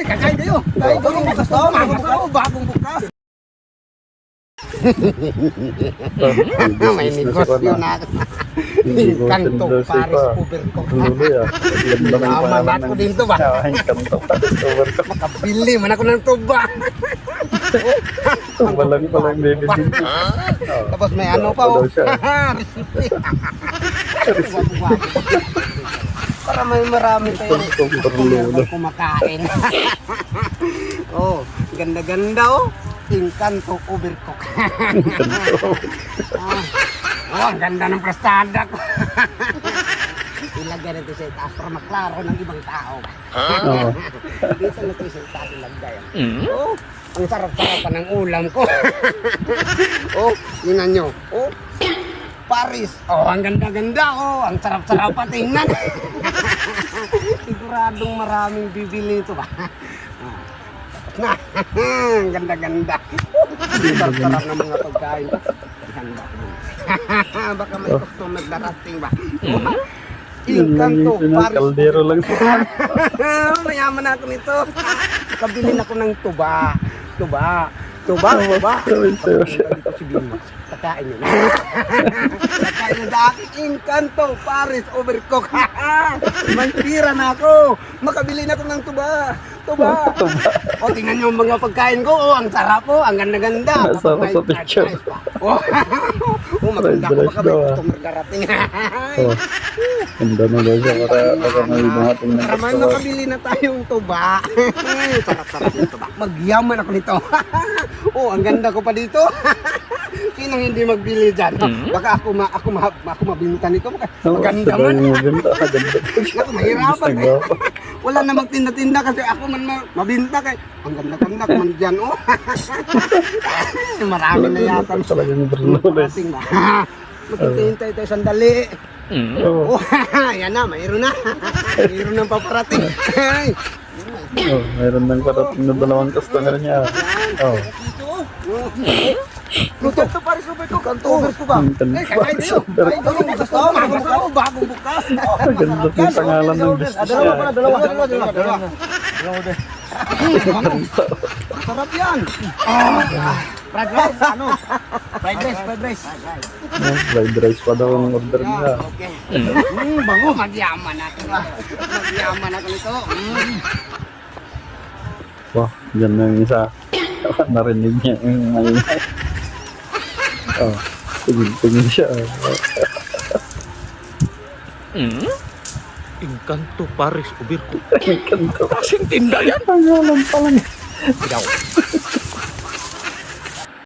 Kakain kayo. Kain kayo. Bukas daw. Bagong bukas. May negosyo na. Kanto Paris Overcook. Aman ako din to ba? Kanto Paris Overcook. Makabili man ako ng tuba. Walang baby din. Tapos may ano pa oh. Para may marami tayong kumakain. Oh, ganda-ganda oh. Kanto Overcook. Oh, ang ganda ng prestada ko. Ilagay natin sa itaas para maklaro ng ibang tao. Dito natin sa itaas ilagay. Oh, ang sarap-sarap pa ng ulam ko. Oh, yun nyo. Oh, Paris. Oh, ang ganda-ganda. Oh, ang sarap-sarap pa tingnan. Siguradong maraming bibili ito ba? Na, ang ganda-ganda. Sarap-sarap ng mga pagkain. Handa ko. Baka may customer darating ba? Kanto Paris. Kaldero lang. Mayaman ako nito. Kabili na ako ng tuba. Tuba. Kakain yun. Kakain yun dahil Kanto Paris Overcook. May pira na ako. Makabili na ako ng tuba. O, tingnan nyo ang mga pagkain ko. Oh, ang sarap po. Ang ganda-ganda. Sarap sa picture. Oh, maganda ko. Baka may customer darating. Ganda na daw siya para may dumating ng Naman nakabili na tayong tuba. Sarap-sarap yung tuba. Magyaman ako nito. Oh, ang ganda ko pa dito. Sinong hindi magbili dyan? Baka ako mabinta nito. Maganda man. Ako mahirapan. Wala na magtinda-tinda kasi ako man mabinta kay. Ang ganda-ganda ko man dyan. Oh. Marami na yata. Talagang berlunes. Maghintay tayo sandali. Oh, yan na, mayroon na. Mayroon ng paparating. Mayroon nang parating na dalawang customer niya. Kanto Paris Overcook. Kanto Overcook ba? Kakain kayo. Bagong bukas. Ganda ng pangalan ng business niya. Dalawa. Sarap yan. Fried rice, ano? Fried rice. Fried rice pa daw ang order niya. Okay. Bango. Magyaman ako nito. Wah, dyan na yung isa. Narinig niya yung maingay. Tingin siya. Kanto Paris Overcook. Kanto. Kasing tinda yan. Pangalan pa lang. Daw.